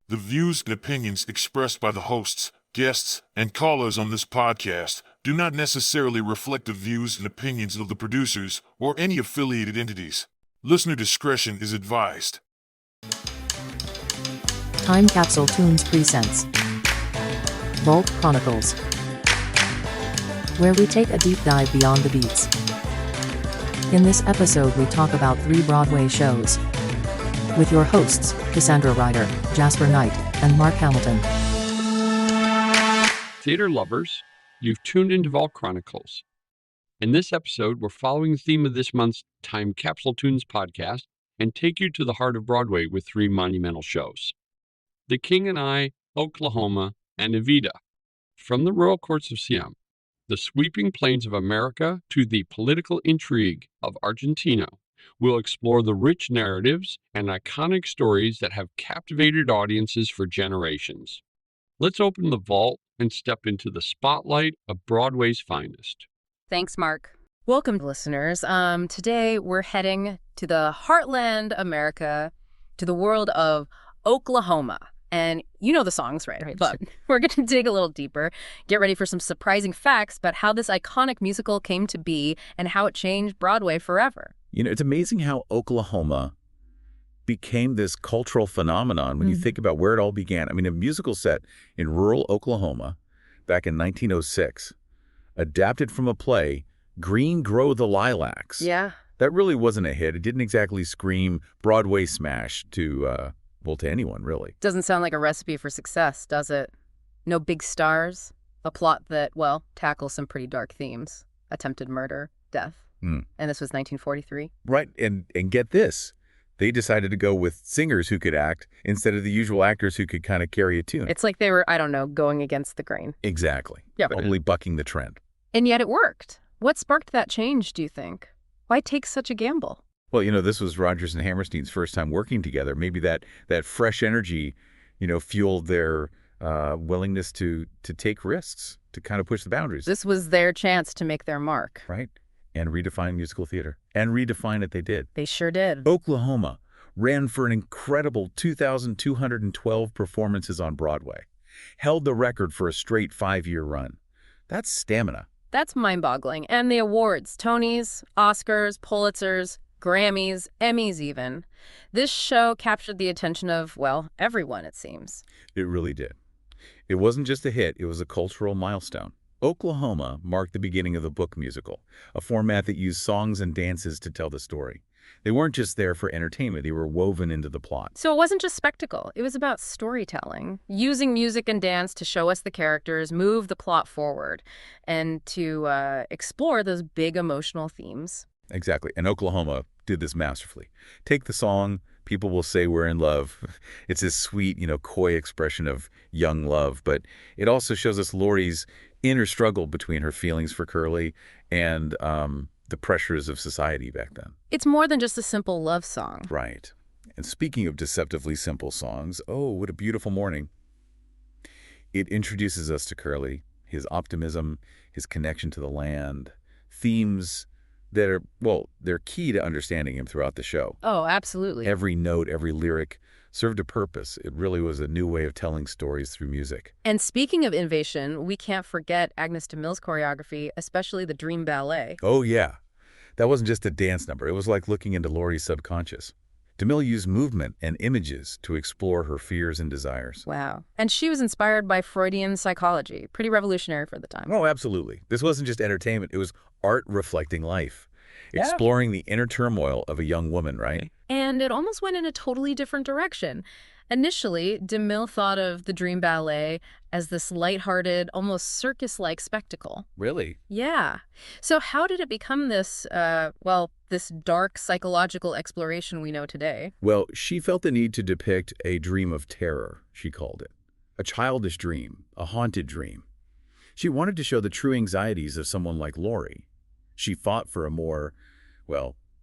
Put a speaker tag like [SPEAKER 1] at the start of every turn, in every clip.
[SPEAKER 1] The views and opinions expressed by the hosts, guests, and callers on this podcast do not necessarily reflect the views and opinions of the producers or any affiliated entities. Listener discretion is advised.
[SPEAKER 2] Time Capsule Tunes presents Vault Chronicles, where we take a deep dive beyond the beats. In this episode we talk about 3 Broadway shows, with your hosts, Cassandra Ryder, Jasper Knight, and Marc Hamilton.
[SPEAKER 3] Theater lovers, you've tuned into Vault Chronicles. In this episode, we're following the theme of this month's Time Capsule Tunes podcast and take you to the heart of Broadway with 3 monumental shows. The King and I, Oklahoma, and Evita. From the royal courts of Siam, the sweeping plains of America to the political intrigue of Argentina, we'll explore the rich narratives and iconic stories that have captivated audiences for generations. Let's open the vault and step into the spotlight of Broadway's finest.
[SPEAKER 4] Thanks, Mark. Welcome, listeners. Today we're heading to the heartland America, to the world of Oklahoma. And you know the songs, right? But we're going to dig a little deeper, get ready for some surprising facts about how this iconic musical came to be and how it changed Broadway forever.
[SPEAKER 5] You know, it's amazing how Oklahoma became this cultural phenomenon when you think about where it all began. I mean, a musical set in rural Oklahoma back in 1906, adapted from a play, Green Grow the Lilacs.
[SPEAKER 4] Yeah.
[SPEAKER 5] That really wasn't a hit. It didn't exactly scream Broadway smash to anyone, really.
[SPEAKER 4] Doesn't sound like a recipe for success, does it? No big stars, a plot that, well, tackles some pretty dark themes. Attempted murder, death. And this was 1943.
[SPEAKER 5] Right, and get this. They decided to go with singers who could act instead of the usual actors who could kind of carry a tune.
[SPEAKER 4] It's like they were, I don't know, going against the grain.
[SPEAKER 5] Exactly.
[SPEAKER 4] Yeah.
[SPEAKER 5] Totally bucking the trend.
[SPEAKER 4] And yet it worked. What sparked that change, do you think? Why take such a gamble?
[SPEAKER 5] Well, you know, this was Rodgers and Hammerstein's first time working together. Maybe that fresh energy, you know, fueled their willingness to take risks, to kind of push the boundaries.
[SPEAKER 4] This was their chance to make their mark.
[SPEAKER 5] Right. And redefine musical theater. And redefine it they did.
[SPEAKER 4] They sure did.
[SPEAKER 5] Oklahoma ran for an incredible 2,212 performances on Broadway. Held the record for a straight 5-year run. That's stamina.
[SPEAKER 4] That's mind-boggling. And the awards, Tonys, Oscars, Pulitzers, Grammys, Emmys even. This show captured the attention of, well, everyone, it seems.
[SPEAKER 5] It really did. It wasn't just a hit, it was a cultural milestone. Oklahoma marked the beginning of the book musical, a format that used songs and dances to tell the story. They weren't just there for entertainment, they were woven into the plot.
[SPEAKER 4] So it wasn't just spectacle, it was about storytelling, using music and dance to show us the characters, move the plot forward, and to explore those big emotional themes.
[SPEAKER 5] Exactly, and Oklahoma did this masterfully. Take the song, People Will Say We're in Love. It's this sweet, you know, coy expression of young love, but it also shows us Laurie's inner struggle between her feelings for Curly and the pressures of society back then.
[SPEAKER 4] It's more than just a simple love song.
[SPEAKER 5] Right. And speaking of deceptively simple songs, Oh, What a Beautiful Morning. It introduces us to Curly, his optimism, his connection to the land, themes that are, well, they're key to understanding him throughout the show.
[SPEAKER 4] Oh, absolutely.
[SPEAKER 5] Every note, every lyric served a purpose. It really was a new way of telling stories through music.
[SPEAKER 4] And speaking of innovation, we can't forget Agnes DeMille's choreography, especially the Dream Ballet.
[SPEAKER 5] Oh, yeah. That wasn't just a dance number. It was like looking into Laurie's subconscious. DeMille used movement and images to explore her fears and desires.
[SPEAKER 4] Wow. And she was inspired by Freudian psychology. Pretty revolutionary for the time.
[SPEAKER 5] Oh, absolutely. This wasn't just entertainment. It was art reflecting life. Exploring the inner turmoil of a young woman, right?
[SPEAKER 4] And it almost went in a totally different direction. Initially, DeMille thought of the Dream Ballet as this lighthearted, almost circus-like spectacle.
[SPEAKER 5] Really?
[SPEAKER 4] Yeah. So how did it become this, this dark psychological exploration we know today?
[SPEAKER 5] Well, she felt the need to depict a dream of terror, she called it. A childish dream, a haunted dream. She wanted to show the true anxieties of someone like Laurie. She fought for a more,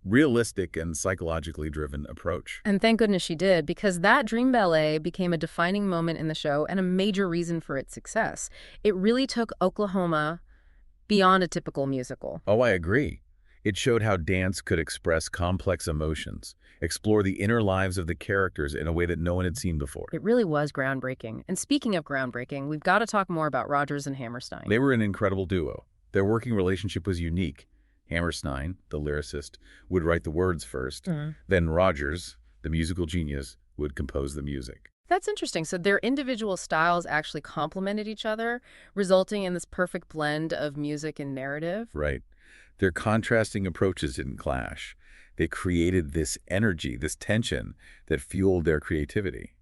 [SPEAKER 5] realistic and psychologically driven approach.
[SPEAKER 4] And thank goodness she did, because that Dream Ballet became a defining moment in the show and a major reason for its success. It really took Oklahoma beyond a typical musical.
[SPEAKER 5] Oh, I agree. It showed how dance could express complex emotions, explore the inner lives of the characters in a way that no one had seen before.
[SPEAKER 4] It really was groundbreaking. And speaking of groundbreaking, we've got to talk more about Rodgers and Hammerstein.
[SPEAKER 5] They were an incredible duo. Their working relationship was unique. Hammerstein, the lyricist, would write the words first. Then Rodgers, the musical genius, would compose the music.
[SPEAKER 4] That's interesting. So their individual styles actually complemented each other, resulting in this perfect blend of music and narrative.
[SPEAKER 5] Right. Their contrasting approaches didn't clash. They created this energy, this tension that fueled their creativity.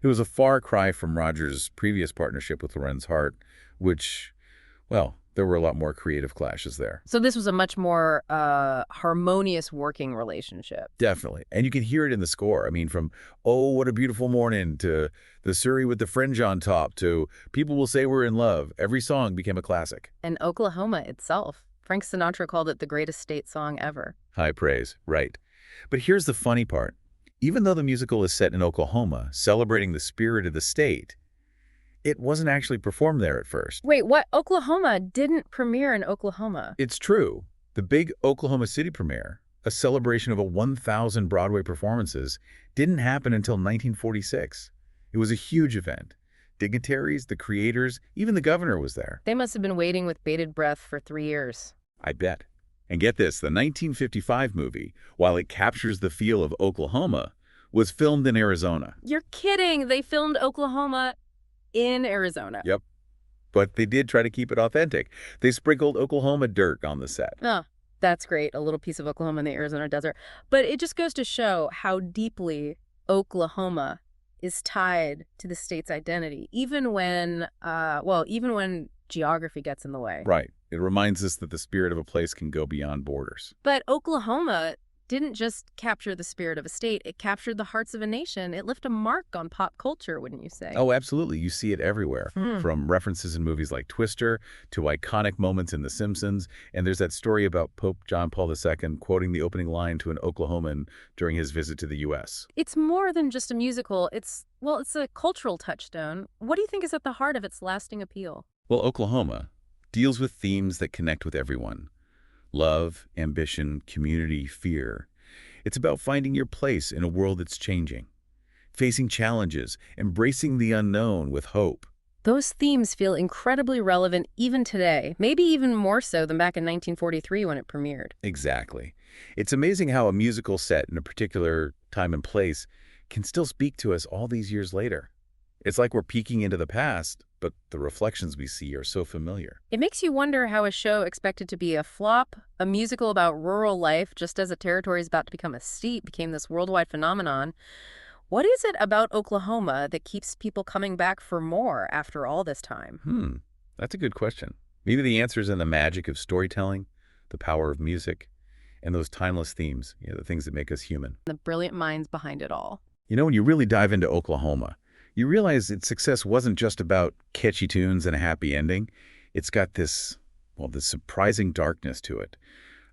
[SPEAKER 5] It was a far cry from Rodgers' previous partnership with Lorenz Hart, which, well, there were a lot more creative clashes there.
[SPEAKER 4] So this was a much more harmonious working relationship.
[SPEAKER 5] Definitely. And you can hear it in the score. I mean, from "Oh, What a Beautiful Morning" to "The Surrey with the Fringe on Top" to "People Will Say We're in Love." Every song became a classic.
[SPEAKER 4] And Oklahoma itself. Frank Sinatra called it the greatest state song ever.
[SPEAKER 5] High praise, right. But here's the funny part. Even though the musical is set in Oklahoma, celebrating the spirit of the state, it wasn't actually performed there at first.
[SPEAKER 4] Wait, what? Oklahoma didn't premiere in Oklahoma.
[SPEAKER 5] It's true. The big Oklahoma City premiere, a celebration of 1,000 Broadway performances, didn't happen until 1946. It was a huge event. Dignitaries, the creators, even the governor was there.
[SPEAKER 4] They must have been waiting with bated breath for 3 years.
[SPEAKER 5] I bet. And get this, the 1955 movie, while it captures the feel of Oklahoma, was filmed in Arizona.
[SPEAKER 4] You're kidding. They filmed Oklahoma in Arizona.
[SPEAKER 5] Yep. But they did try to keep it authentic. They sprinkled Oklahoma dirt on the set.
[SPEAKER 4] Oh, that's great. A little piece of Oklahoma in the Arizona desert. But it just goes to show how deeply Oklahoma is tied to the state's identity, even when geography gets in the way.
[SPEAKER 5] Right. It reminds us that the spirit of a place can go beyond borders.
[SPEAKER 4] But Oklahoma didn't just capture the spirit of a state, it captured the hearts of a nation. It left a mark on pop culture, wouldn't you say?
[SPEAKER 5] Oh, absolutely. You see it everywhere, from references in movies like Twister to iconic moments in The Simpsons. And there's that story about Pope John Paul II quoting the opening line to an Oklahoman during his visit to the U.S.
[SPEAKER 4] It's more than just a musical. It's a cultural touchstone. What do you think is at the heart of its lasting appeal?
[SPEAKER 5] Well, Oklahoma deals with themes that connect with everyone. Love, ambition, community, fear. It's about finding your place in a world that's changing, facing challenges, embracing the unknown with hope.
[SPEAKER 4] Those themes feel incredibly relevant even today, maybe even more so than back in 1943 when it premiered.
[SPEAKER 5] Exactly. It's amazing how a musical set in a particular time and place can still speak to us all these years later. It's like we're peeking into the past, but the reflections we see are so familiar.
[SPEAKER 4] It makes you wonder how a show expected to be a flop, a musical about rural life, just as a territory is about to become a state, became this worldwide phenomenon. What is it about Oklahoma that keeps people coming back for more after all this time?
[SPEAKER 5] That's a good question. Maybe the answer is in the magic of storytelling, the power of music, and those timeless themes, the things that make us human.
[SPEAKER 4] The brilliant minds behind it all.
[SPEAKER 5] When you really dive into Oklahoma, you realize its success wasn't just about catchy tunes and a happy ending. It's got this surprising darkness to it,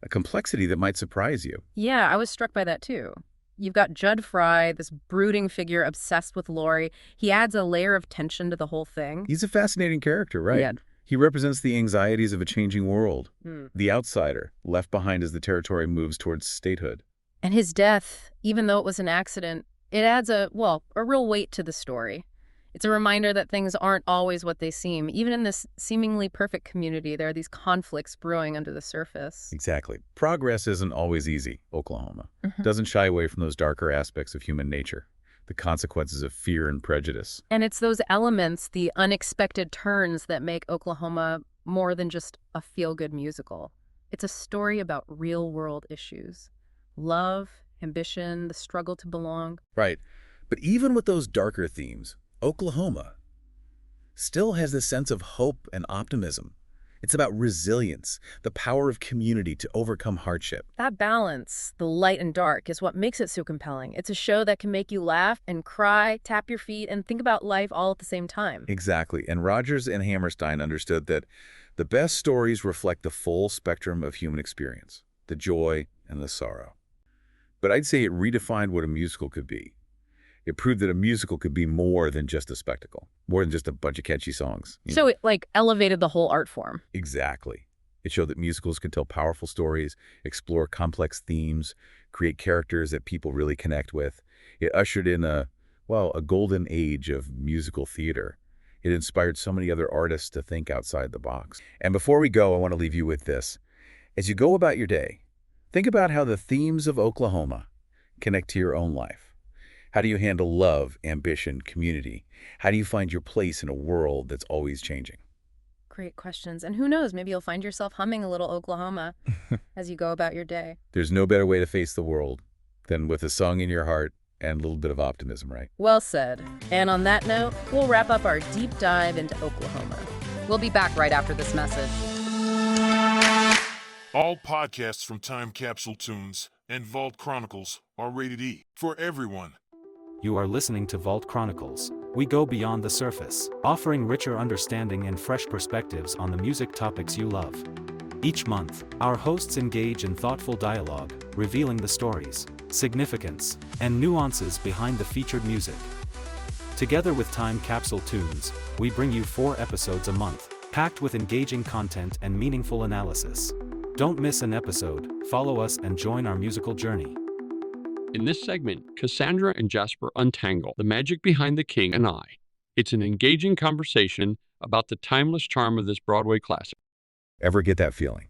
[SPEAKER 5] a complexity that might surprise you.
[SPEAKER 4] Yeah, I was struck by that too. You've got Judd Fry, this brooding figure obsessed with Lori. He adds a layer of tension to the whole thing.
[SPEAKER 5] He's a fascinating character, right?
[SPEAKER 4] Yeah.
[SPEAKER 5] He represents the anxieties of a changing world, the outsider, left behind as the territory moves towards statehood.
[SPEAKER 4] And his death, even though it was an accident, it adds a real weight to the story. It's a reminder that things aren't always what they seem. Even in this seemingly perfect community, there are these conflicts brewing under the surface.
[SPEAKER 5] Exactly. Progress isn't always easy, Oklahoma. Doesn't shy away from those darker aspects of human nature, the consequences of fear and prejudice.
[SPEAKER 4] And it's those elements, the unexpected turns, that make Oklahoma more than just a feel-good musical. It's a story about real-world issues. Love, ambition, the struggle to belong.
[SPEAKER 5] Right. But even with those darker themes, Oklahoma still has this sense of hope and optimism. It's about resilience, the power of community to overcome hardship.
[SPEAKER 4] That balance, the light and dark, is what makes it so compelling. It's a show that can make you laugh and cry, tap your feet, and think about life all at the same time.
[SPEAKER 5] Exactly. And Rodgers and Hammerstein understood that the best stories reflect the full spectrum of human experience, the joy and the sorrow. But I'd say it redefined what a musical could be. It proved that a musical could be more than just a spectacle, more than just a bunch of catchy songs.
[SPEAKER 4] So it elevated the whole art form.
[SPEAKER 5] Exactly. It showed that musicals can tell powerful stories, explore complex themes, create characters that people really connect with. It ushered in a golden age of musical theater. It inspired so many other artists to think outside the box. And before we go, I want to leave you with this. As you go about your day, think about how the themes of Oklahoma connect to your own life. How do you handle love, ambition, community? How do you find your place in a world that's always changing?
[SPEAKER 4] Great questions. And who knows, maybe you'll find yourself humming a little Oklahoma as you go about your day.
[SPEAKER 5] There's no better way to face the world than with a song in your heart and a little bit of optimism, right?
[SPEAKER 4] Well said. And on that note, we'll wrap up our deep dive into Oklahoma. We'll be back right after this message.
[SPEAKER 1] All podcasts from Time Capsule Tunes and Vault Chronicles are rated E for everyone.
[SPEAKER 6] You are listening to Vault Chronicles. We go beyond the surface, offering richer understanding and fresh perspectives on the music topics you love. Each month, our hosts engage in thoughtful dialogue, revealing the stories, significance, and nuances behind the featured music. Together with Time Capsule Tunes, we bring you 4 episodes a month, packed with engaging content and meaningful analysis. Don't miss an episode, follow us and join our musical journey.
[SPEAKER 3] In this segment, Cassandra and Jasper untangle the magic behind The King and I. It's an engaging conversation about the timeless charm of this Broadway classic.
[SPEAKER 5] Ever get that feeling?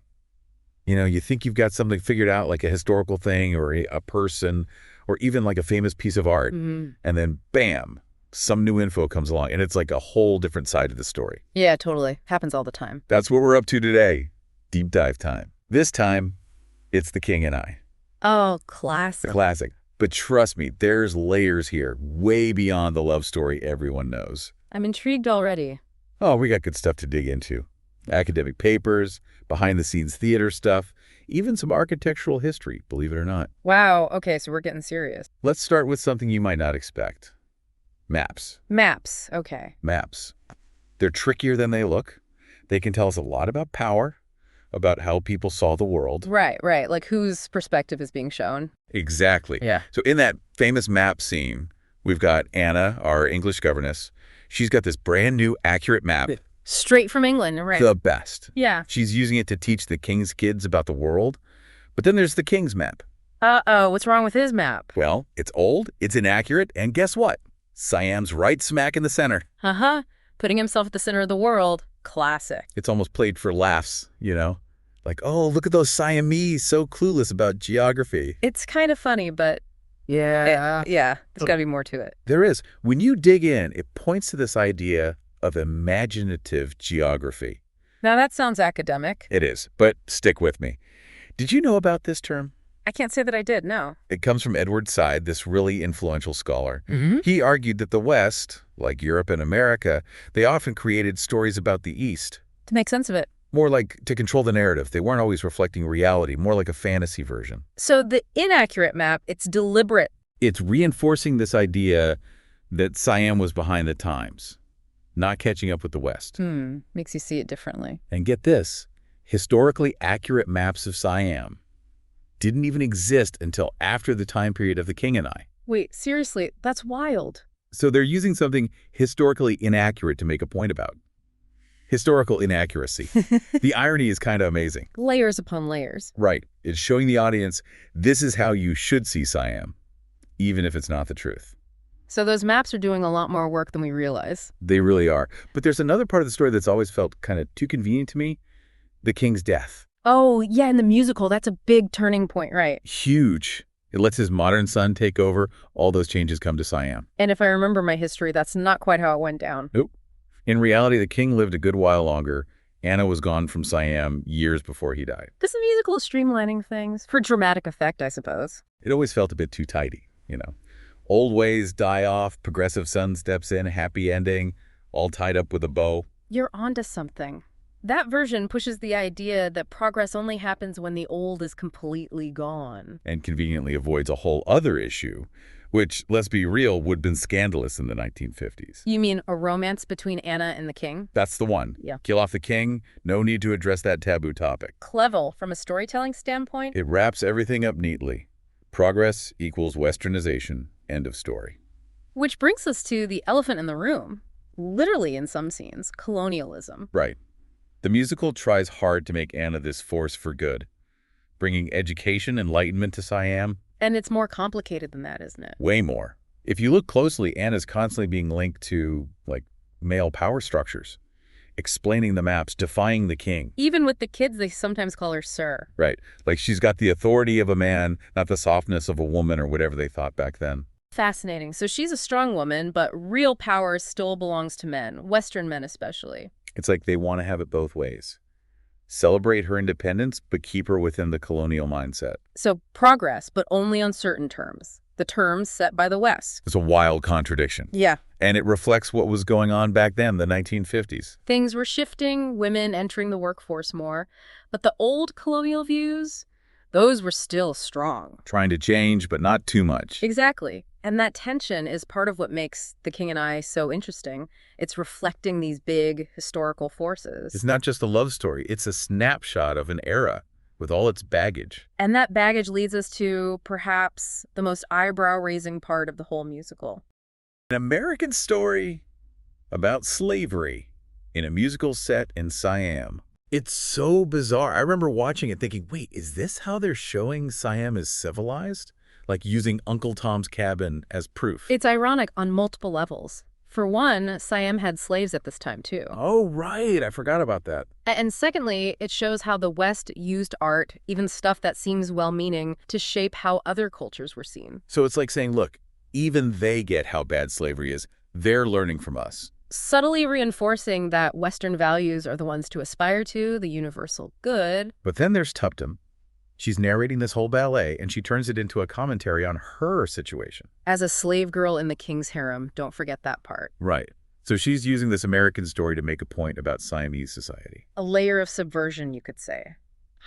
[SPEAKER 5] You know, you think you've got something figured out, like a historical thing or a person or even like a famous piece of art, and then bam, some new info comes along and it's like a whole different side of the story.
[SPEAKER 4] Yeah, totally. Happens all the time.
[SPEAKER 5] That's what we're up to today. Deep dive time. This time, it's The King and I.
[SPEAKER 4] Oh, classic.
[SPEAKER 5] Classic. But trust me, there's layers here, way beyond the love story everyone knows.
[SPEAKER 4] I'm intrigued already.
[SPEAKER 5] Oh, we got good stuff to dig into. Academic papers, behind-the-scenes theater stuff, even some architectural history, believe it or not.
[SPEAKER 4] Wow, okay, so we're getting serious.
[SPEAKER 5] Let's start with something you might not expect. Maps.
[SPEAKER 4] Maps, okay.
[SPEAKER 5] Maps. They're trickier than they look. They can tell us a lot about power, about how people saw the world.
[SPEAKER 4] Right, like whose perspective is being shown.
[SPEAKER 5] Exactly.
[SPEAKER 4] Yeah.
[SPEAKER 5] So in that famous map scene, we've got Anna, our English governess. She's got this brand new accurate map.
[SPEAKER 4] Straight from England, right.
[SPEAKER 5] The best.
[SPEAKER 4] Yeah.
[SPEAKER 5] She's using it to teach the king's kids about the world. But then there's the king's map.
[SPEAKER 4] Uh-oh, what's wrong with his map?
[SPEAKER 5] Well, it's old, it's inaccurate, and guess what? Siam's right smack in the center.
[SPEAKER 4] Uh-huh. Putting himself at the center of the world. Classic.
[SPEAKER 5] It's almost played for laughs, you know? Like, oh, look at those Siamese, so clueless about geography.
[SPEAKER 4] It's kind of funny, but yeah, there's got to be more to it.
[SPEAKER 5] There is. When you dig in, it points to this idea of imaginative geography.
[SPEAKER 4] Now that sounds academic.
[SPEAKER 5] It is, but stick with me. Did you know about this term?
[SPEAKER 4] I can't say that I did, no.
[SPEAKER 5] It comes from Edward Said, this really influential scholar.
[SPEAKER 4] Mm-hmm.
[SPEAKER 5] He argued that the West, like Europe and America, they often created stories about the East.
[SPEAKER 4] To make sense of it.
[SPEAKER 5] More like to control the narrative. They weren't always reflecting reality, more like a fantasy version.
[SPEAKER 4] So the inaccurate map, it's deliberate.
[SPEAKER 5] It's reinforcing this idea that Siam was behind the times, not catching up with the West.
[SPEAKER 4] Makes you see it differently.
[SPEAKER 5] And get this, historically accurate maps of Siam didn't even exist until after the time period of The King and I.
[SPEAKER 4] Wait, seriously, that's wild.
[SPEAKER 5] So they're using something historically inaccurate to make a point about. Historical inaccuracy. The irony is kind of amazing.
[SPEAKER 4] Layers upon layers.
[SPEAKER 5] Right. It's showing the audience this is how you should see Siam, even if it's not the truth.
[SPEAKER 4] So those maps are doing a lot more work than we realize.
[SPEAKER 5] They really are. But there's another part of the story that's always felt kind of too convenient to me. The king's death.
[SPEAKER 4] Oh, yeah, in the musical, that's a big turning point, right?
[SPEAKER 5] Huge. It lets his modern son take over. All those changes come to Siam.
[SPEAKER 4] And if I remember my history, that's not quite how it went down.
[SPEAKER 5] Nope. In reality, the king lived a good while longer. Anna was gone from Siam years before he died.
[SPEAKER 4] Because the musical is streamlining things. For dramatic effect, I suppose.
[SPEAKER 5] It always felt a bit too tidy, you know. Old ways die off, progressive son steps in, happy ending, all tied up with a bow.
[SPEAKER 4] You're onto something. That version pushes the idea that progress only happens when the old is completely gone.
[SPEAKER 5] And conveniently avoids a whole other issue, which, let's be real, would have been scandalous in the 1950s.
[SPEAKER 4] You mean a romance between Anna and the king?
[SPEAKER 5] That's the one.
[SPEAKER 4] Yeah.
[SPEAKER 5] Kill off the king, no need to address that taboo topic.
[SPEAKER 4] Clever from a storytelling standpoint.
[SPEAKER 5] It wraps everything up neatly. Progress equals westernization, end of story.
[SPEAKER 4] Which brings us to the elephant in the room. Literally in some scenes, colonialism.
[SPEAKER 5] Right. The musical tries hard to make Anna this force for good, bringing education, enlightenment to Siam.
[SPEAKER 4] And it's more complicated than that, isn't it?
[SPEAKER 5] Way more. If you look closely, Anna's constantly being linked to, male power structures, explaining the maps, defying the king.
[SPEAKER 4] Even with the kids, they sometimes call her sir.
[SPEAKER 5] Right. Like she's got the authority of a man, not the softness of a woman or whatever they thought back then.
[SPEAKER 4] Fascinating. So she's a strong woman, but real power still belongs to men, Western men especially.
[SPEAKER 5] It's like they want to have it both ways. Celebrate her independence, but keep her within the colonial mindset.
[SPEAKER 4] So progress, but only on certain terms. The terms set by the West.
[SPEAKER 5] It's a wild contradiction.
[SPEAKER 4] Yeah.
[SPEAKER 5] And it reflects what was going on back then, the 1950s.
[SPEAKER 4] Things were shifting, women entering the workforce more. But the old colonial views, those were still strong.
[SPEAKER 5] Trying to change, but not too much.
[SPEAKER 4] Exactly. And that tension is part of what makes The King and I so interesting. It's reflecting these big historical forces.
[SPEAKER 5] It's not just a love story. It's a snapshot of an era with all its baggage.
[SPEAKER 4] And that baggage leads us to perhaps the most eyebrow-raising part of the whole musical.
[SPEAKER 5] An American story about slavery in a musical set in Siam. It's so bizarre. I remember watching it thinking, wait, is this how they're showing Siam as civilized? Like using Uncle Tom's Cabin as proof.
[SPEAKER 4] It's ironic on multiple levels. For one, Siam had slaves at this time, too.
[SPEAKER 5] Oh, right. I forgot about that.
[SPEAKER 4] And secondly, it shows how the West used art, even stuff that seems well-meaning, to shape how other cultures were seen.
[SPEAKER 5] So it's like saying, look, even they get how bad slavery is. They're learning from us.
[SPEAKER 4] Subtly reinforcing that Western values are the ones to aspire to, the universal good.
[SPEAKER 5] But then there's Tuptim. She's narrating this whole ballet, and she turns it into a commentary on her situation.
[SPEAKER 4] As a slave girl in the king's harem, don't forget that part.
[SPEAKER 5] Right. So she's using this American story to make a point about Siamese society.
[SPEAKER 4] A layer of subversion, you could say,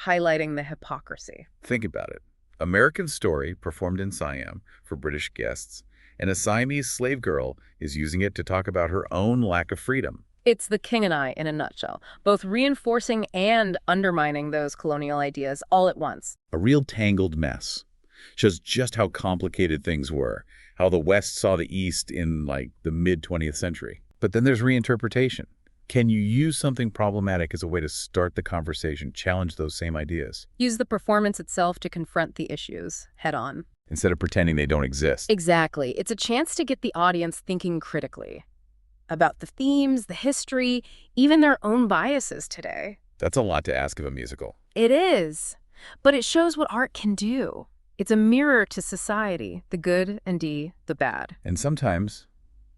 [SPEAKER 4] highlighting the hypocrisy.
[SPEAKER 5] Think about it. American story performed in Siam for British guests, and a Siamese slave girl is using it to talk about her own lack of freedom.
[SPEAKER 4] It's The King and I in a nutshell, both reinforcing and undermining those colonial ideas all at once.
[SPEAKER 5] A real tangled mess. Shows just how complicated things were, how the West saw the East in, the mid-20th century. But then there's reinterpretation. Can you use something problematic as a way to start the conversation, challenge those same ideas?
[SPEAKER 4] Use the performance itself to confront the issues head on.
[SPEAKER 5] Instead of pretending they don't exist.
[SPEAKER 4] Exactly. It's a chance to get the audience thinking critically about the themes, the history, even their own biases today.
[SPEAKER 5] That's a lot to ask of a musical.
[SPEAKER 4] It is. But it shows what art can do. It's a mirror to society, the good and the bad.
[SPEAKER 5] And sometimes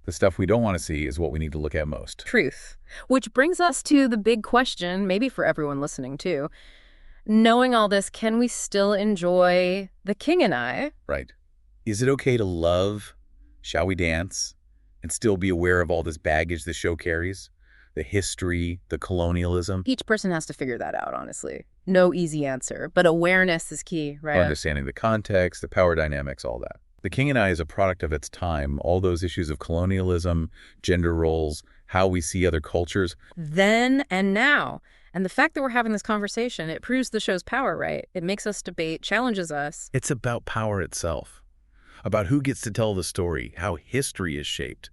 [SPEAKER 5] the stuff we don't want to see is what we need to look at most.
[SPEAKER 4] Truth. Which brings us to the big question, maybe for everyone listening too. Knowing all this, can we still enjoy The King and I?
[SPEAKER 5] Right. Is it okay to love, shall we dance, and still be aware of all this baggage the show carries? The history, the colonialism?
[SPEAKER 4] Each person has to figure that out, honestly. No easy answer, but awareness is key, right?
[SPEAKER 5] Understanding the context, the power dynamics, all that. The King and I is a product of its time, all those issues of colonialism, gender roles, how we see other cultures.
[SPEAKER 4] Then and now. And the fact that we're having this conversation, it proves the show's power, right? It makes us debate, challenges us.
[SPEAKER 5] It's about power itself, about who gets to tell the story, how history is shaped.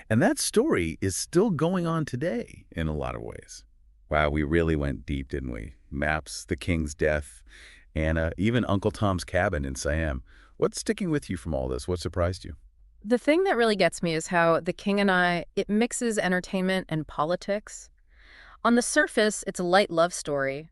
[SPEAKER 5] And that story is still going on today in a lot of ways. Wow, we really went deep, didn't we? Maps, the king's death, Anna, even Uncle Tom's Cabin in Siam. What's sticking with you from all this? What surprised you?
[SPEAKER 4] The thing that really gets me is how The King and I, it mixes entertainment and politics. On the surface, it's a light love story,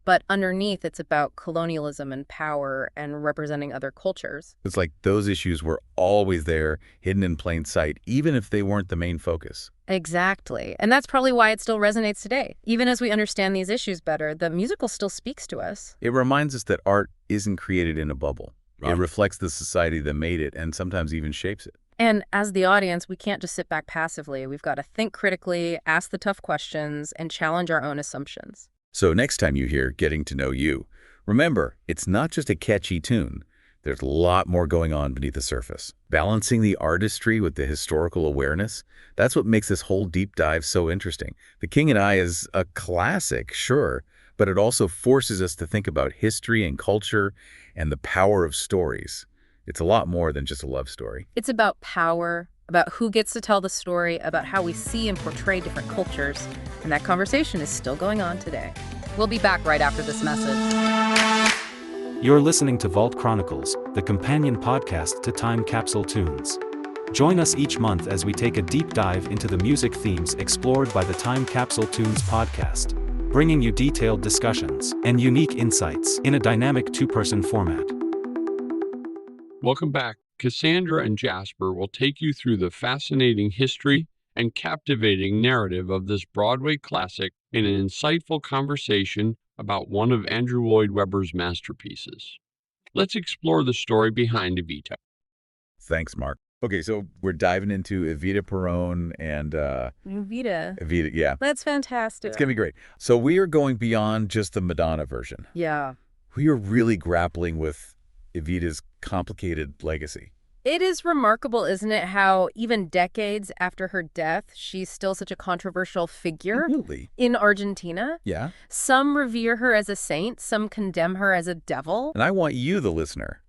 [SPEAKER 4] but underneath it's about colonialism and power and representing other cultures.
[SPEAKER 5] It's like those issues were always there, hidden in plain sight, even if they weren't the main focus.
[SPEAKER 4] Exactly. And that's probably why it still resonates today. Even as we understand these issues better, the musical still speaks to us.
[SPEAKER 5] It reminds us that art isn't created in a bubble.
[SPEAKER 1] Right.
[SPEAKER 5] It reflects the society that made it and sometimes even shapes it.
[SPEAKER 4] And as the audience, we can't just sit back passively. We've got to think critically, ask the tough questions, and challenge our own assumptions.
[SPEAKER 5] So next time you hear Getting to Know You, remember, it's not just a catchy tune. There's a lot more going on beneath the surface. Balancing the artistry with the historical awareness, that's what makes this whole deep dive so interesting. The King and I is a classic, sure, but it also forces us to think about history and culture and the power of stories. It's a lot more than just a love story.
[SPEAKER 4] It's about power, about who gets to tell the story, about how we see and portray different cultures. And that conversation is still going on today. We'll be back right after this message.
[SPEAKER 6] You're listening to Vault Chronicles, the companion podcast to Time Capsule Tunes. Join us each month as we take a deep dive into the music themes explored by the Time Capsule Tunes podcast, bringing you detailed discussions and unique insights in a dynamic two-person format.
[SPEAKER 3] Welcome back. Cassandra and Jasper will take you through the fascinating history and captivating narrative of this Broadway classic in an insightful conversation about one of Andrew Lloyd Webber's masterpieces. Let's explore the story behind Evita.
[SPEAKER 5] Thanks, Mark. Okay, so we're diving into Evita Peron and
[SPEAKER 4] Evita,
[SPEAKER 5] yeah.
[SPEAKER 4] that's fantastic.
[SPEAKER 5] It's going to be great. So we are going beyond just the Madonna version.
[SPEAKER 4] Yeah.
[SPEAKER 5] We are really grappling with Evita's complicated legacy.
[SPEAKER 4] It is remarkable, isn't it, how even decades after her death, she's still such a controversial figure
[SPEAKER 5] Really?
[SPEAKER 4] in Argentina.
[SPEAKER 5] Yeah.
[SPEAKER 4] Some revere her as a saint, some condemn her as a devil.
[SPEAKER 5] And I want you, the listener,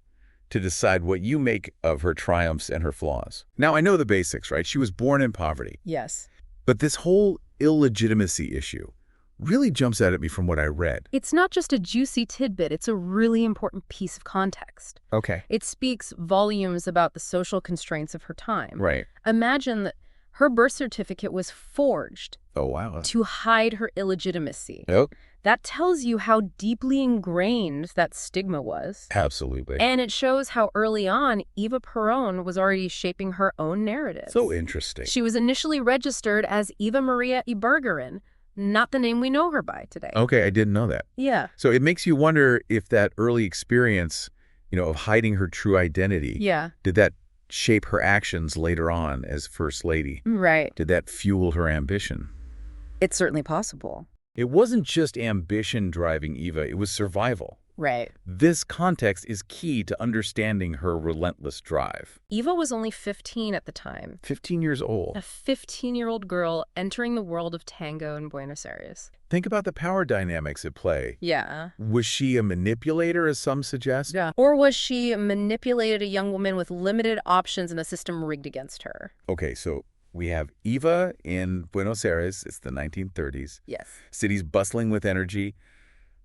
[SPEAKER 5] to decide what you make of her triumphs and her flaws. Now, I know the basics, right? She was born in poverty.
[SPEAKER 4] Yes.
[SPEAKER 5] But this whole illegitimacy issue really jumps out at me from what I read.
[SPEAKER 4] It's not just a juicy tidbit, it's a really important piece of context.
[SPEAKER 5] Okay.
[SPEAKER 4] It speaks volumes about the social constraints of her time.
[SPEAKER 5] Right.
[SPEAKER 4] Imagine that her birth certificate was forged
[SPEAKER 5] Oh, wow.
[SPEAKER 4] to hide her illegitimacy.
[SPEAKER 5] Oh,
[SPEAKER 4] That tells you how deeply ingrained that stigma was.
[SPEAKER 5] absolutely.
[SPEAKER 4] And it shows how early on, Eva Peron was already shaping her own narrative.
[SPEAKER 5] So interesting.
[SPEAKER 4] She was initially registered as Eva Maria Ibergerin, not the name we know her by today.
[SPEAKER 5] Okay, I didn't know that.
[SPEAKER 4] Yeah.
[SPEAKER 5] So it makes you wonder if that early experience, of hiding her true identity,
[SPEAKER 4] Yeah.
[SPEAKER 5] did that shape her actions later on as First Lady?
[SPEAKER 4] Right.
[SPEAKER 5] Did that fuel her ambition?
[SPEAKER 4] It's certainly possible.
[SPEAKER 5] It wasn't just ambition driving Eva, it was survival.
[SPEAKER 4] Right.
[SPEAKER 5] This context is key to understanding her relentless drive.
[SPEAKER 4] Eva was only 15 at the time.
[SPEAKER 5] 15 years old.
[SPEAKER 4] A 15-year-old girl entering the world of tango in Buenos Aires.
[SPEAKER 5] Think about the power dynamics at play.
[SPEAKER 4] Yeah.
[SPEAKER 5] Was she a manipulator, as some suggest?
[SPEAKER 4] Yeah. Or was she manipulated a young woman with limited options and a system rigged against her?
[SPEAKER 5] Okay, so we have Eva in Buenos Aires. It's the 1930s.
[SPEAKER 4] Yes.
[SPEAKER 5] City's bustling with energy,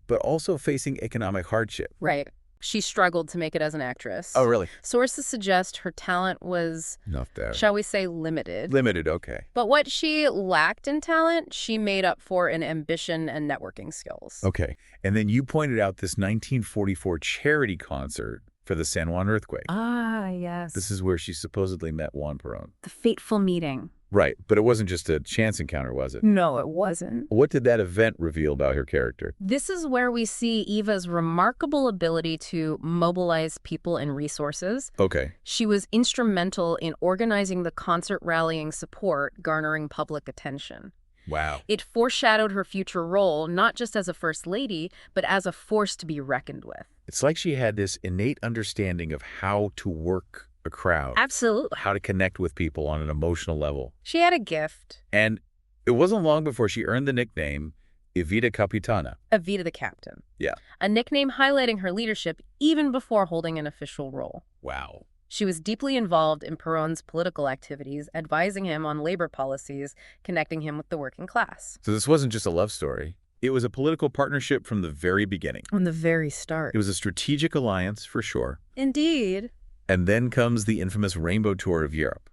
[SPEAKER 5] but also facing economic hardship.
[SPEAKER 4] Right. She struggled to make it as an actress.
[SPEAKER 5] Oh, really?
[SPEAKER 4] Sources suggest her talent was,
[SPEAKER 5] Not there.
[SPEAKER 4] shall we say, limited.
[SPEAKER 5] Limited, okay.
[SPEAKER 4] But what she lacked in talent, she made up for in ambition and networking skills.
[SPEAKER 5] Okay. And then you pointed out this 1944 charity concert for the San Juan earthquake.
[SPEAKER 4] Ah, yes.
[SPEAKER 5] This is where she supposedly met Juan Perón.
[SPEAKER 4] The fateful meeting.
[SPEAKER 5] Right, but it wasn't just a chance encounter, was it?
[SPEAKER 4] No, it wasn't.
[SPEAKER 5] What did that event reveal about her character?
[SPEAKER 4] This is where we see Eva's remarkable ability to mobilize people and resources.
[SPEAKER 5] Okay.
[SPEAKER 4] She was instrumental in organizing the concert rallying support, garnering public attention.
[SPEAKER 5] Wow.
[SPEAKER 4] It foreshadowed her future role, not just as a first lady, but as a force to be reckoned with.
[SPEAKER 5] It's like she had this innate understanding of how to work a crowd.
[SPEAKER 4] Absolutely.
[SPEAKER 5] How to connect with people on an emotional level.
[SPEAKER 4] She had a gift.
[SPEAKER 5] And it wasn't long before she earned the nickname Evita Capitana.
[SPEAKER 4] Evita the Captain.
[SPEAKER 5] Yeah.
[SPEAKER 4] A nickname highlighting her leadership even before holding an official role.
[SPEAKER 5] Wow.
[SPEAKER 4] She was deeply involved in Perón's political activities, advising him on labor policies, connecting him with the working class.
[SPEAKER 5] So this wasn't just a love story. It was a political partnership from the very beginning.
[SPEAKER 4] From the very start.
[SPEAKER 5] It was a strategic alliance, for sure.
[SPEAKER 4] Indeed.
[SPEAKER 5] And then comes the infamous Rainbow Tour of Europe,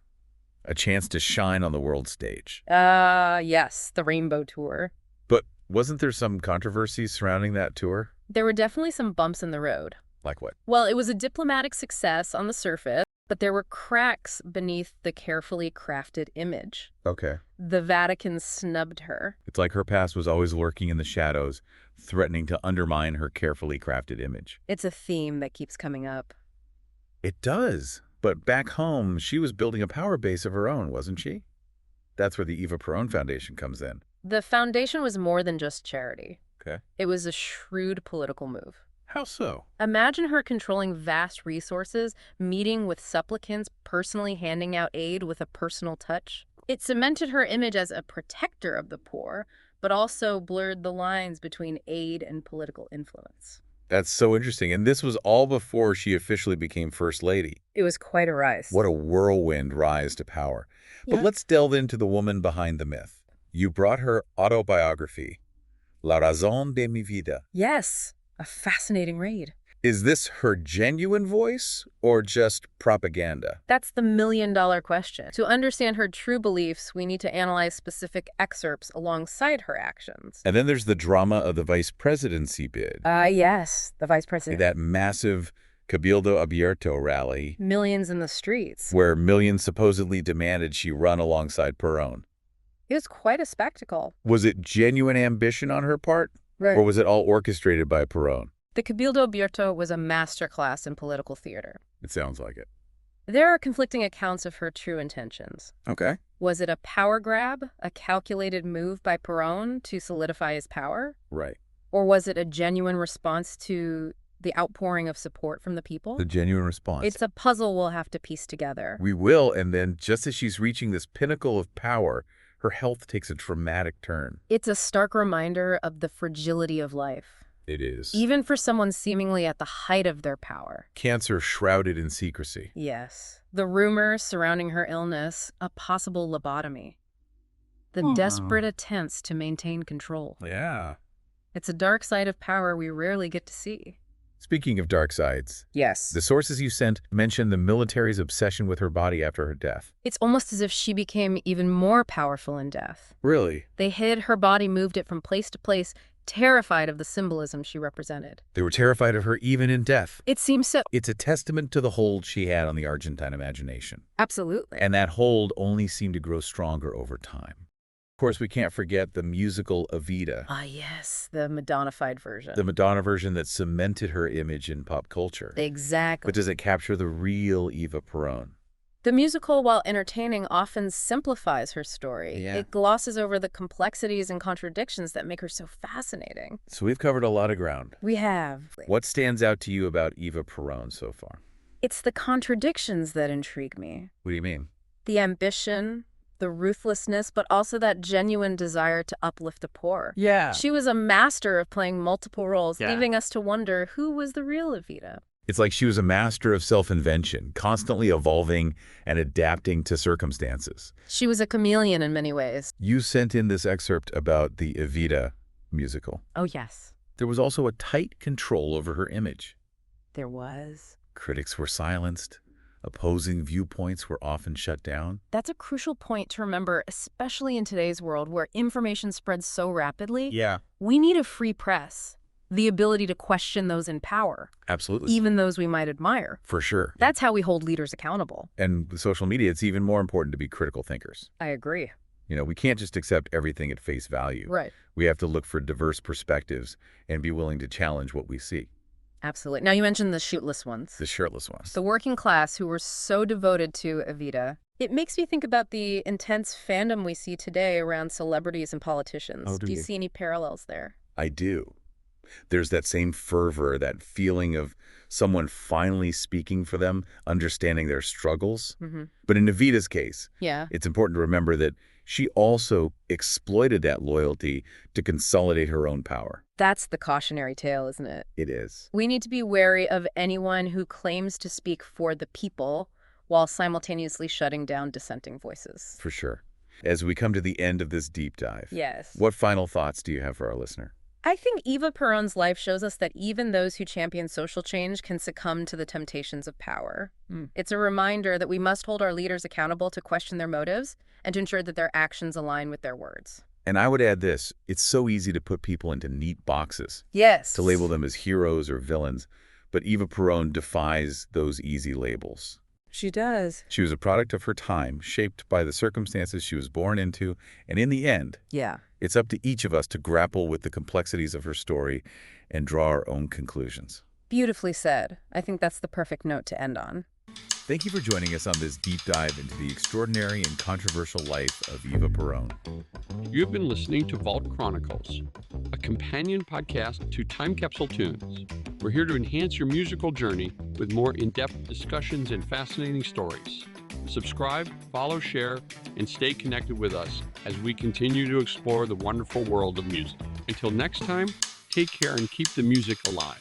[SPEAKER 5] a chance to shine on the world stage.
[SPEAKER 4] Yes, the Rainbow Tour.
[SPEAKER 5] But wasn't there some controversy surrounding that tour?
[SPEAKER 4] There were definitely some bumps in the road.
[SPEAKER 5] Like what?
[SPEAKER 4] Well, it was a diplomatic success on the surface, but there were cracks beneath the carefully crafted image.
[SPEAKER 5] Okay.
[SPEAKER 4] The Vatican snubbed her.
[SPEAKER 5] It's like her past was always lurking in the shadows, threatening to undermine her carefully crafted image.
[SPEAKER 4] It's a theme that keeps coming up.
[SPEAKER 5] It does. But back home, she was building a power base of her own, wasn't she? That's where the Eva Peron Foundation comes in.
[SPEAKER 4] The foundation was more than just charity.
[SPEAKER 5] Okay.
[SPEAKER 4] It was a shrewd political move.
[SPEAKER 5] How so?
[SPEAKER 4] Imagine her controlling vast resources, meeting with supplicants, personally handing out aid with a personal touch. It cemented her image as a protector of the poor, but also blurred the lines between aid and political influence.
[SPEAKER 5] That's so interesting. And this was all before she officially became First Lady.
[SPEAKER 4] It was quite a rise.
[SPEAKER 5] What a whirlwind rise to power. But let's delve into the woman behind the myth. You brought her autobiography, La Razón de mi Vida.
[SPEAKER 4] Yes, a fascinating read.
[SPEAKER 5] Is this her genuine voice or just propaganda?
[SPEAKER 4] That's the million-dollar question. To understand her true beliefs, we need to analyze specific excerpts alongside her actions.
[SPEAKER 5] And then there's the drama of the vice presidency bid.
[SPEAKER 4] Yes, the vice president.
[SPEAKER 5] That massive Cabildo Abierto rally.
[SPEAKER 4] Millions in the streets.
[SPEAKER 5] Where millions supposedly demanded she run alongside Perón.
[SPEAKER 4] It was quite a spectacle.
[SPEAKER 5] Was it genuine ambition on her part?
[SPEAKER 4] Right.
[SPEAKER 5] Or was it all orchestrated by Perón?
[SPEAKER 4] The Cabildo Abierto was a masterclass in political theater.
[SPEAKER 5] It sounds like it.
[SPEAKER 4] There are conflicting accounts of her true intentions.
[SPEAKER 5] Okay.
[SPEAKER 4] Was it a power grab, a calculated move by Perón to solidify his power?
[SPEAKER 5] Right.
[SPEAKER 4] Or was it a genuine response to the outpouring of support from the people?
[SPEAKER 5] The genuine response.
[SPEAKER 4] It's a puzzle we'll have to piece together.
[SPEAKER 5] We will, and then just as she's reaching this pinnacle of power, her health takes a dramatic turn.
[SPEAKER 4] It's a stark reminder of the fragility of life.
[SPEAKER 5] It is.
[SPEAKER 4] Even for someone seemingly at the height of their power.
[SPEAKER 5] Cancer shrouded in secrecy.
[SPEAKER 4] Yes. The rumors surrounding her illness, a possible lobotomy. The desperate attempts to maintain control.
[SPEAKER 5] Yeah.
[SPEAKER 4] It's a dark side of power we rarely get to see.
[SPEAKER 5] Speaking of dark sides,
[SPEAKER 4] Yes.
[SPEAKER 5] the sources you sent mention the military's obsession with her body after her death.
[SPEAKER 4] It's almost as if she became even more powerful in death.
[SPEAKER 5] Really?
[SPEAKER 4] They hid her body, moved it from place to place, terrified of the symbolism she represented.
[SPEAKER 5] They were terrified of her even in death.
[SPEAKER 4] It seems so.
[SPEAKER 5] It's a testament to the hold she had on the Argentine imagination.
[SPEAKER 4] Absolutely.
[SPEAKER 5] And that hold only seemed to grow stronger over time. Of course, we can't forget the musical Evita.
[SPEAKER 4] Yes, the Madonna-fied version.
[SPEAKER 5] The Madonna version that cemented her image in pop culture.
[SPEAKER 4] Exactly.
[SPEAKER 5] But does it capture the real Eva Perón?
[SPEAKER 4] The musical, while entertaining, often simplifies her story.
[SPEAKER 5] Yeah.
[SPEAKER 4] It glosses over the complexities and contradictions that make her so fascinating.
[SPEAKER 5] So we've covered a lot of ground.
[SPEAKER 4] We have.
[SPEAKER 5] What stands out to you about Eva Perón so far?
[SPEAKER 4] It's the contradictions that intrigue me.
[SPEAKER 5] What do you mean?
[SPEAKER 4] The ambition, the ruthlessness, but also that genuine desire to uplift the poor.
[SPEAKER 5] Yeah.
[SPEAKER 4] She was a master of playing multiple roles,
[SPEAKER 5] Yeah.
[SPEAKER 4] leaving us to wonder who was the real Evita.
[SPEAKER 5] It's like she was a master of self-invention, constantly evolving and adapting to circumstances.
[SPEAKER 4] She was a chameleon in many ways.
[SPEAKER 5] You sent in this excerpt about the Evita musical.
[SPEAKER 4] Oh, yes,
[SPEAKER 5] There was also a tight control over her image.
[SPEAKER 4] there was.
[SPEAKER 5] Critics were silenced. Opposing viewpoints were often shut down.
[SPEAKER 4] That's a crucial point to remember, especially in today's world where information spreads so rapidly.
[SPEAKER 5] Yeah.
[SPEAKER 4] We need a free press, the ability to question those in power,
[SPEAKER 5] Absolutely.
[SPEAKER 4] even those we might admire.
[SPEAKER 5] For sure.
[SPEAKER 4] That's how we hold leaders accountable.
[SPEAKER 5] And with social media, it's even more important to be critical thinkers.
[SPEAKER 4] I agree.
[SPEAKER 5] You know, we can't just accept everything at face value.
[SPEAKER 4] Right.
[SPEAKER 5] We have to look for diverse perspectives and be willing to challenge what we see.
[SPEAKER 4] Absolutely. Now, you mentioned the shootless ones.
[SPEAKER 5] The shirtless ones.
[SPEAKER 4] The working class who were so devoted to Evita. It makes me think about the intense fandom we see today around celebrities and politicians.
[SPEAKER 5] Oh, do
[SPEAKER 4] you
[SPEAKER 5] you?
[SPEAKER 4] see any parallels there?
[SPEAKER 5] I do. There's that same fervor, that feeling of someone finally speaking for them, understanding their struggles.
[SPEAKER 4] Mm-hmm.
[SPEAKER 5] But in Evita's case,
[SPEAKER 4] Yeah.
[SPEAKER 5] it's important to remember that she also exploited that loyalty to consolidate her own power.
[SPEAKER 4] That's the cautionary tale, isn't it?
[SPEAKER 5] It is.
[SPEAKER 4] We need to be wary of anyone who claims to speak for the people while simultaneously shutting down dissenting voices.
[SPEAKER 5] For sure. As we come to the end of this deep dive,
[SPEAKER 4] Yes.
[SPEAKER 5] what final thoughts do you have for our listener?
[SPEAKER 4] I think Eva Perón's life shows us that even those who champion social change can succumb to the temptations of power. It's a reminder that we must hold our leaders accountable to question their motives and to ensure that their actions align with their words.
[SPEAKER 5] And I would add this, it's so easy to put people into neat boxes,
[SPEAKER 4] Yes.
[SPEAKER 5] to label them as heroes or villains, but Eva Perón defies those easy labels.
[SPEAKER 4] She does.
[SPEAKER 5] She was a product of her time, shaped by the circumstances she was born into, and in the end,
[SPEAKER 4] Yeah.
[SPEAKER 5] it's up to each of us to grapple with the complexities of her story and draw our own conclusions.
[SPEAKER 4] Beautifully said. I think that's the perfect note to end on.
[SPEAKER 5] Thank you for joining us on this deep dive into the extraordinary and controversial life of Eva Perón.
[SPEAKER 3] You've been listening to Vault Chronicles, a companion podcast to Time Capsule Tunes. We're here to enhance your musical journey with more in-depth discussions and fascinating stories. Subscribe, follow, share, and stay connected with us as we continue to explore the wonderful world of music. Until next time, take care and keep the music alive.